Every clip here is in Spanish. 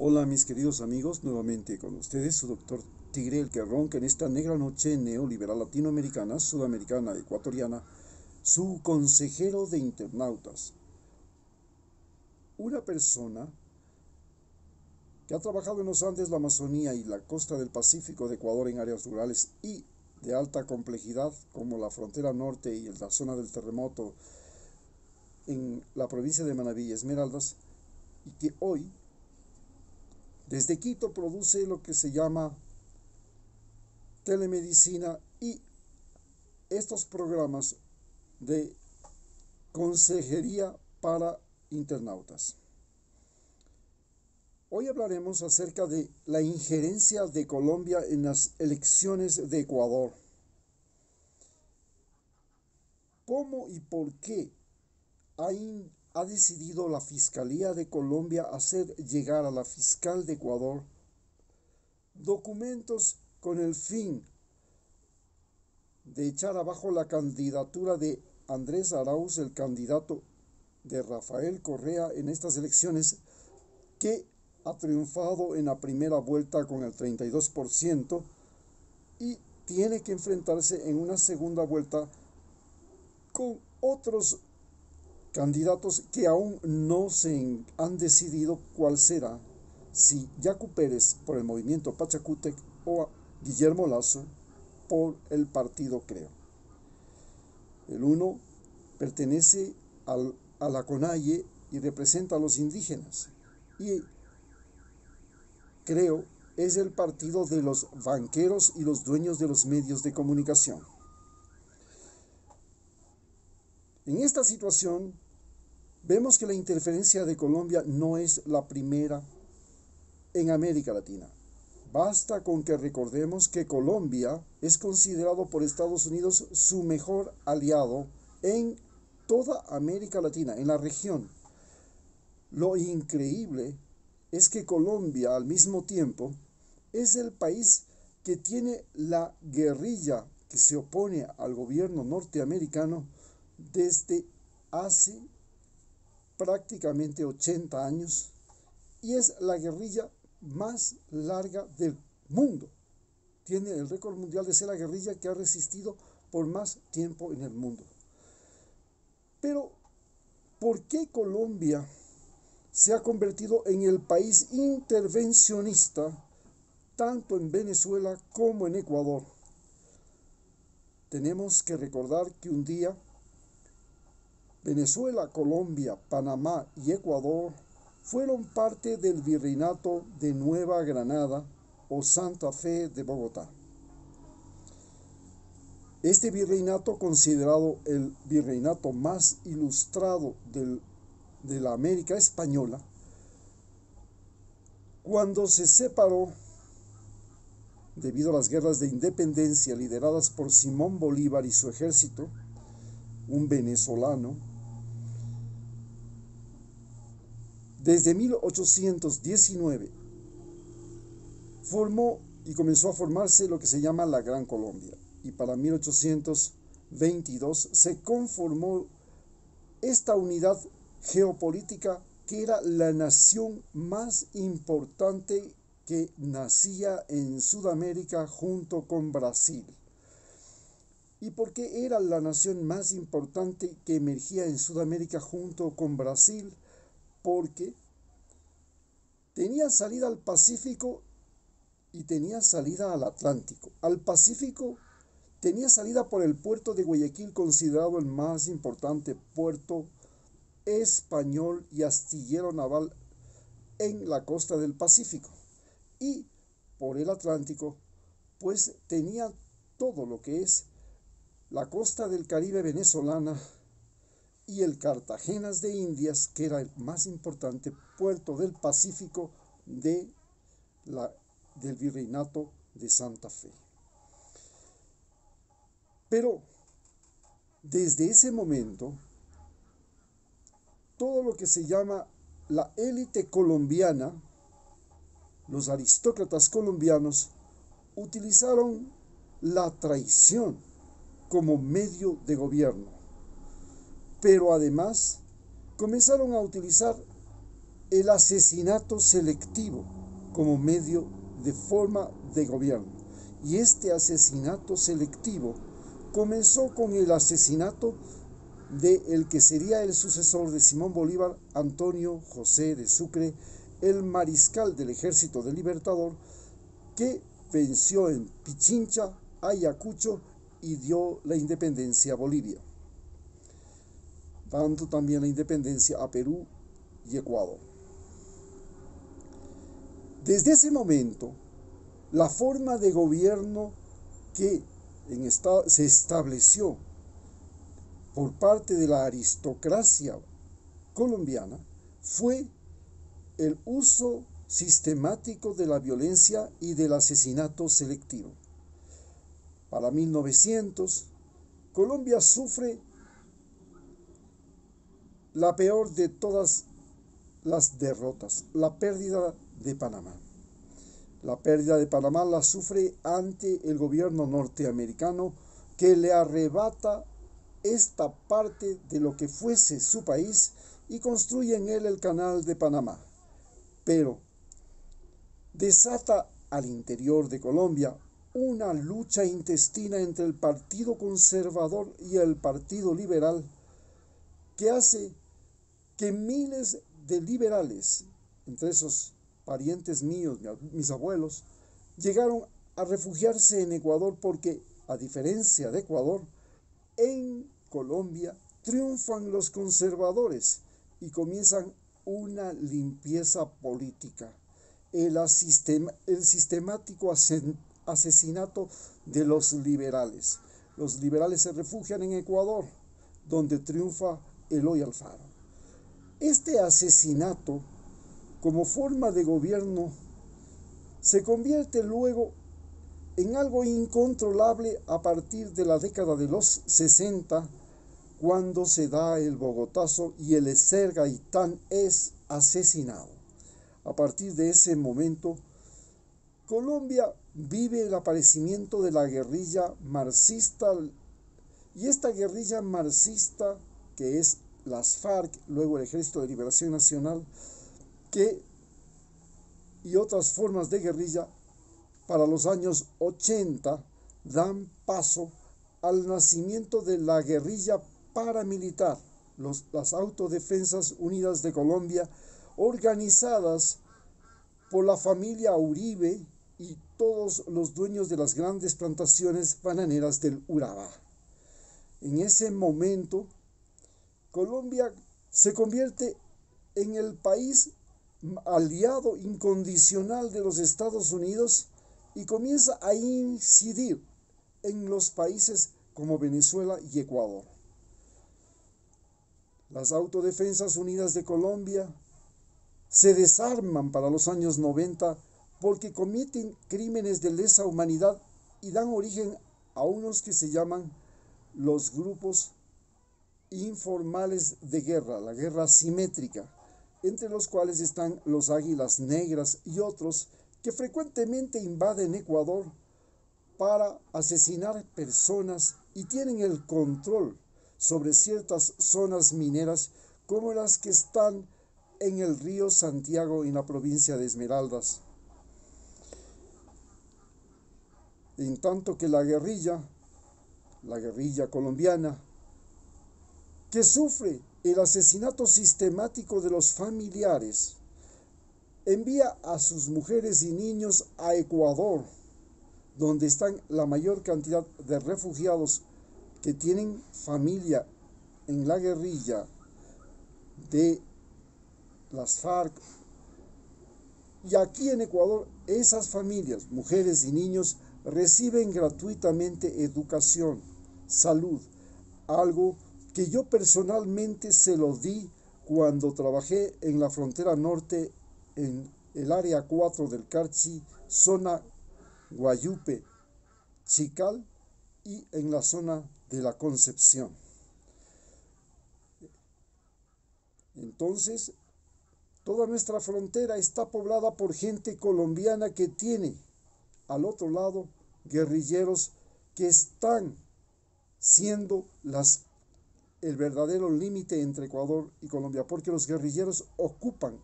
Hola mis queridos amigos, nuevamente con ustedes su doctor Tigre, el que ronca en esta negra noche neoliberal latinoamericana, sudamericana, ecuatoriana, su consejero de internautas. Una persona que ha trabajado en los Andes, la Amazonía y la costa del Pacífico de Ecuador en áreas rurales y de alta complejidad, como la frontera norte y la zona del terremoto en la provincia de Manabí y Esmeraldas, y que hoy desde Quito produce lo que se llama telemedicina y estos programas de consejería para internautas. Hoy hablaremos acerca de la injerencia de Colombia en las elecciones de Ecuador. ¿Cómo y por qué ha decidido la Fiscalía de Colombia hacer llegar a la fiscal de Ecuador documentos con el fin de echar abajo la candidatura de Andrés Arauz, el candidato de Rafael Correa en estas elecciones, que ha triunfado en la primera vuelta con el 32% y tiene que enfrentarse en una segunda vuelta con otros candidatos que aún no se han decidido cuál será, si Yacu Pérez por el movimiento Pachacútec o Guillermo Lazo por el partido Creo. El uno pertenece a la CONAIE y representa a los indígenas, y Creo es el partido de los banqueros y los dueños de los medios de comunicación. En esta situación vemos que la interferencia de Colombia no es la primera en América Latina. Basta con que recordemos que Colombia es considerado por Estados Unidos su mejor aliado en toda América Latina, en la región. Lo increíble es que Colombia, al mismo tiempo, es el país que tiene la guerrilla que se opone al gobierno norteamericano desde hace prácticamente 80 años, y es la guerrilla más larga del mundo. Tiene el récord mundial de ser la guerrilla que ha resistido por más tiempo en el mundo. Pero, ¿por qué Colombia se ha convertido en el país intervencionista tanto en Venezuela como en Ecuador? Tenemos que recordar que un día Venezuela, Colombia, Panamá y Ecuador fueron parte del Virreinato de Nueva Granada o Santa Fe de Bogotá. Este virreinato, considerado el virreinato más ilustrado de la América española, cuando se separó debido a las guerras de independencia lideradas por Simón Bolívar y su ejército, un venezolano, desde 1819 comenzó a formarse lo que se llama la Gran Colombia, y para 1822 se conformó esta unidad geopolítica que era la nación más importante que nacía en Sudamérica junto con Brasil. ¿Y por qué era la nación más importante que emergía en Sudamérica junto con Brasil? Porque tenía salida al Pacífico y tenía salida al Atlántico. Al Pacífico tenía salida por el puerto de Guayaquil, considerado el más importante puerto español y astillero naval en la costa del Pacífico. Y por el Atlántico, pues tenía todo lo que es la costa del Caribe venezolana y el Cartagenas de Indias, que era el más importante puerto del Pacífico del Virreinato de Santa Fe. Pero desde ese momento, todo lo que se llama la élite colombiana, los aristócratas colombianos, utilizaron la traición como medio de gobierno, pero además comenzaron a utilizar el asesinato selectivo como medio de forma de gobierno. Y este asesinato selectivo comenzó con el asesinato de el que sería el sucesor de Simón Bolívar, Antonio José de Sucre, el mariscal del Ejército del Libertador, que venció en Pichincha, Ayacucho y dio la independencia a Bolivia, dando también la independencia a Perú y Ecuador. Desde ese momento, la forma de gobierno que se estableció por parte de la aristocracia colombiana fue el uso sistemático de la violencia y del asesinato selectivo. Para 1900, Colombia sufre la peor de todas las derrotas, la pérdida de Panamá. La pérdida de Panamá la sufre ante el gobierno norteamericano, que le arrebata esta parte de lo que fuese su país y construye en él el canal de Panamá. Pero desata al interior de Colombia una lucha intestina entre el Partido Conservador y el Partido Liberal, que hace que miles de liberales, entre esos parientes míos, mis abuelos, llegaron a refugiarse en Ecuador porque, a diferencia de Ecuador, en Colombia triunfan los conservadores y comienzan una limpieza política, el sistemático asesinato de los liberales. Los liberales se refugian en Ecuador, donde triunfa Eloy Alfaro. Este asesinato, como forma de gobierno, se convierte luego en algo incontrolable a partir de la década de los 60, cuando se da el Bogotazo y Eliezer Gaitán es asesinado. A partir de ese momento, Colombia vive el aparecimiento de la guerrilla marxista, y esta guerrilla marxista, que es las FARC, luego el Ejército de Liberación Nacional, y otras formas de guerrilla, para los años 80 dan paso al nacimiento de la guerrilla paramilitar, las Autodefensas Unidas de Colombia, organizadas por la familia Uribe y todos los dueños de las grandes plantaciones bananeras del Urabá. En ese momento, Colombia se convierte en el país aliado incondicional de los Estados Unidos y comienza a incidir en los países como Venezuela y Ecuador. Las Autodefensas Unidas de Colombia se desarman para los años 90 porque cometen crímenes de lesa humanidad y dan origen a unos que se llaman los grupos informales de guerra, la guerra asimétrica, entre los cuales están los Águilas Negras y otros que frecuentemente invaden Ecuador para asesinar personas y tienen el control sobre ciertas zonas mineras como las que están en el río Santiago en la provincia de Esmeraldas. En tanto que la guerrilla colombiana, que sufre el asesinato sistemático de los familiares, envía a sus mujeres y niños a Ecuador, donde están la mayor cantidad de refugiados que tienen familia en la guerrilla de las FARC. Y aquí en Ecuador, esas familias, mujeres y niños, reciben gratuitamente educación, salud, algo que yo personalmente se lo di cuando trabajé en la frontera norte, en el área 4 del Carchi, zona Guayupe, Chical y en la zona de la Concepción. Entonces, toda nuestra frontera está poblada por gente colombiana que tiene al otro lado guerrilleros que están siendo el verdadero límite entre Ecuador y Colombia, porque los guerrilleros ocupan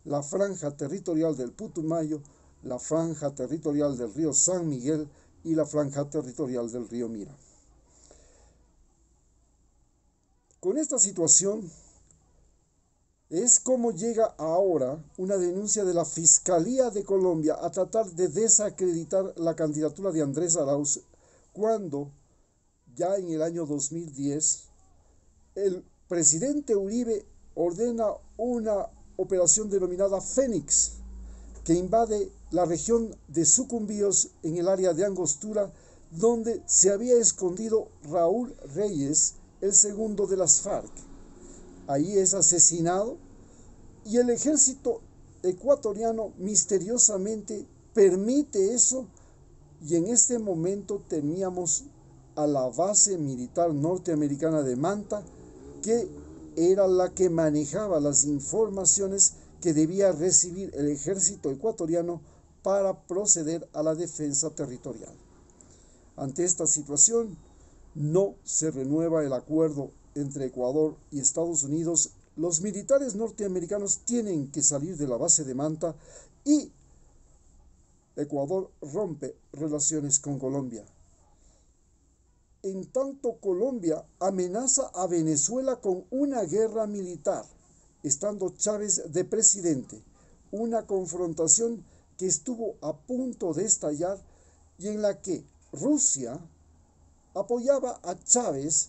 la franja territorial del Putumayo, la franja territorial del río San Miguel y la franja territorial del río Mira. Con esta situación es como llega ahora una denuncia de la Fiscalía de Colombia a tratar de desacreditar la candidatura de Andrés Arauz, cuando ya en el año 2010 el presidente Uribe ordena una operación denominada Fénix, que invade la región de Sucumbíos en el área de Angostura, donde se había escondido Raúl Reyes, el segundo de las FARC. Ahí es asesinado y el ejército ecuatoriano misteriosamente permite eso, y en este momento teníamos a la base militar norteamericana de Manta, que era la que manejaba las informaciones que debía recibir el ejército ecuatoriano para proceder a la defensa territorial. Ante esta situación, no se renueva el acuerdo entre Ecuador y Estados Unidos. Los militares norteamericanos tienen que salir de la base de Manta y Ecuador rompe relaciones con Colombia. En tanto, Colombia amenaza a Venezuela con una guerra militar, estando Chávez de presidente, una confrontación que estuvo a punto de estallar y en la que Rusia apoyaba a Chávez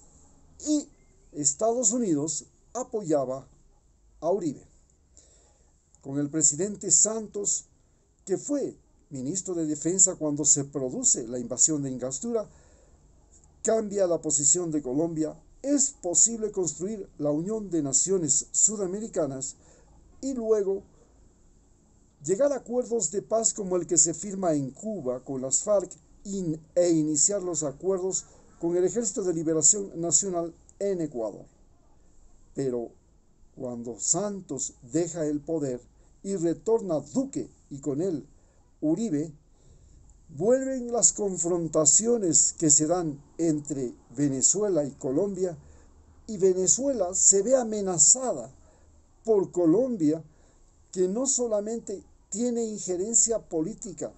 y Estados Unidos apoyaba a Uribe. Con el presidente Santos, que fue ministro de Defensa cuando se produce la invasión de Angostura, cambia la posición de Colombia. Es posible construir la Unión de Naciones Sudamericanas y luego llegar a acuerdos de paz como el que se firma en Cuba con las FARC e iniciar los acuerdos con el Ejército de Liberación Nacional en Ecuador. Pero cuando Santos deja el poder y retorna Duque y con él Uribe, vuelven las confrontaciones que se dan entre Venezuela y Colombia, y Venezuela se ve amenazada por Colombia, que no solamente tiene injerencia política,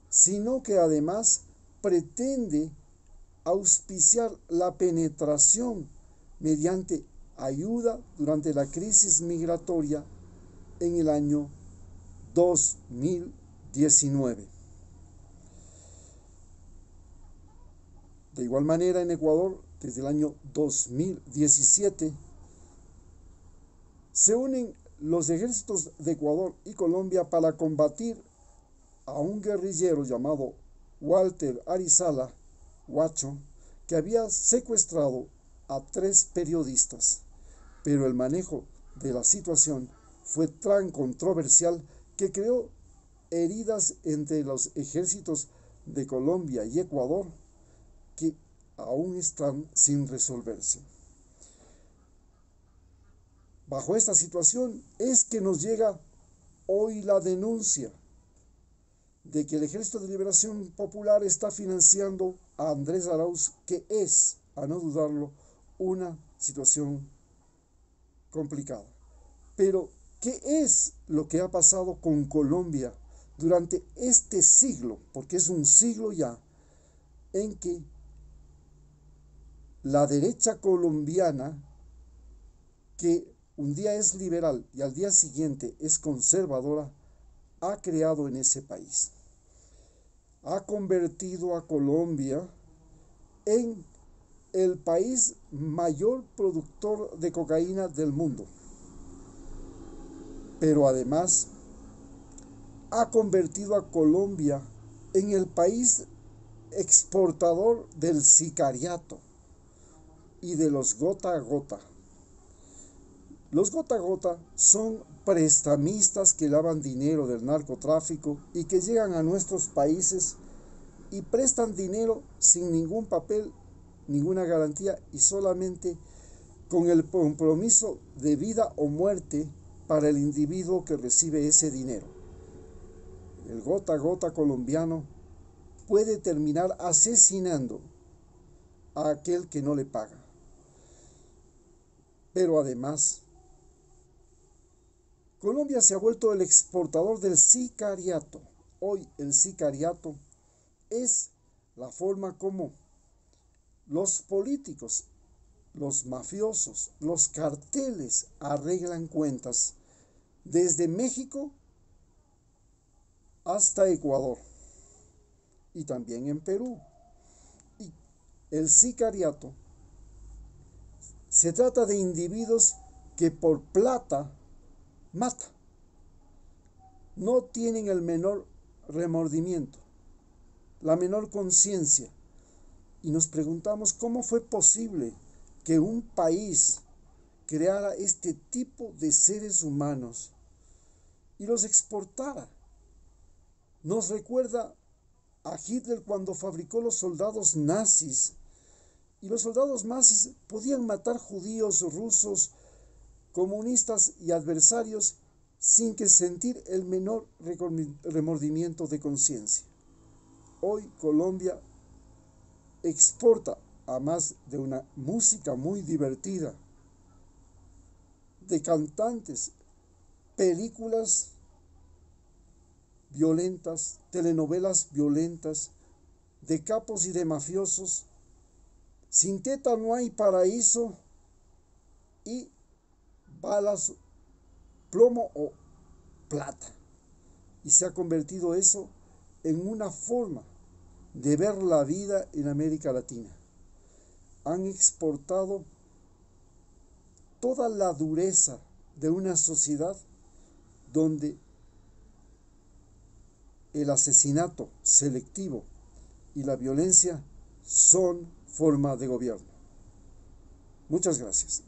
sino que además pretende auspiciar la penetración mediante ayuda durante la crisis migratoria en el año 2019. De igual manera, en Ecuador, desde el año 2017, se unen los ejércitos de Ecuador y Colombia para combatir a un guerrillero llamado Walter Arizala, Guacho, que había secuestrado a 3 periodistas. Pero el manejo de la situación fue tan controversial que creó heridas entre los ejércitos de Colombia y Ecuador que aún están sin resolverse. Bajo esta situación es que nos llega hoy la denuncia de que el Ejército de Liberación Popular está financiando a Andrés Arauz, que es, a no dudarlo, una situación complicada. Pero, ¿qué es lo que ha pasado con Colombia durante este siglo? Porque es un siglo ya en que la derecha colombiana, que un día es liberal y al día siguiente es conservadora, ha creado en ese país. Ha convertido a Colombia en el país mayor productor de cocaína del mundo. Pero además ha convertido a Colombia en el país exportador del sicariato y de los gota a gota. Los gota a gota son prestamistas que lavan dinero del narcotráfico y que llegan a nuestros países y prestan dinero sin ningún papel, ninguna garantía y solamente con el compromiso de vida o muerte para el individuo que recibe ese dinero. El gota a gota colombiano puede terminar asesinando a aquel que no le paga. Pero además Colombia se ha vuelto el exportador del sicariato. Hoy el sicariato es la forma como los políticos, los mafiosos, los carteles arreglan cuentas desde México hasta Ecuador y también en Perú. Y el sicariato se trata de individuos que por plata matan. No tienen el menor remordimiento, la menor conciencia. Y nos preguntamos cómo fue posible que un país creara este tipo de seres humanos y los exportara. Nos recuerda a Hitler cuando fabricó los soldados nazis. Y los soldados nazis podían matar judíos, rusos, comunistas y adversarios sin que sentir el menor remordimiento de conciencia. Hoy Colombia exporta, además de una música muy divertida, de cantantes, películas violentas, telenovelas violentas, de capos y de mafiosos. Sin teta no hay paraíso y balas, plomo o plata. Y se ha convertido eso en una forma de ver la vida en América Latina. Han exportado toda la dureza de una sociedad donde el asesinato selectivo y la violencia son forma de gobierno. Muchas gracias.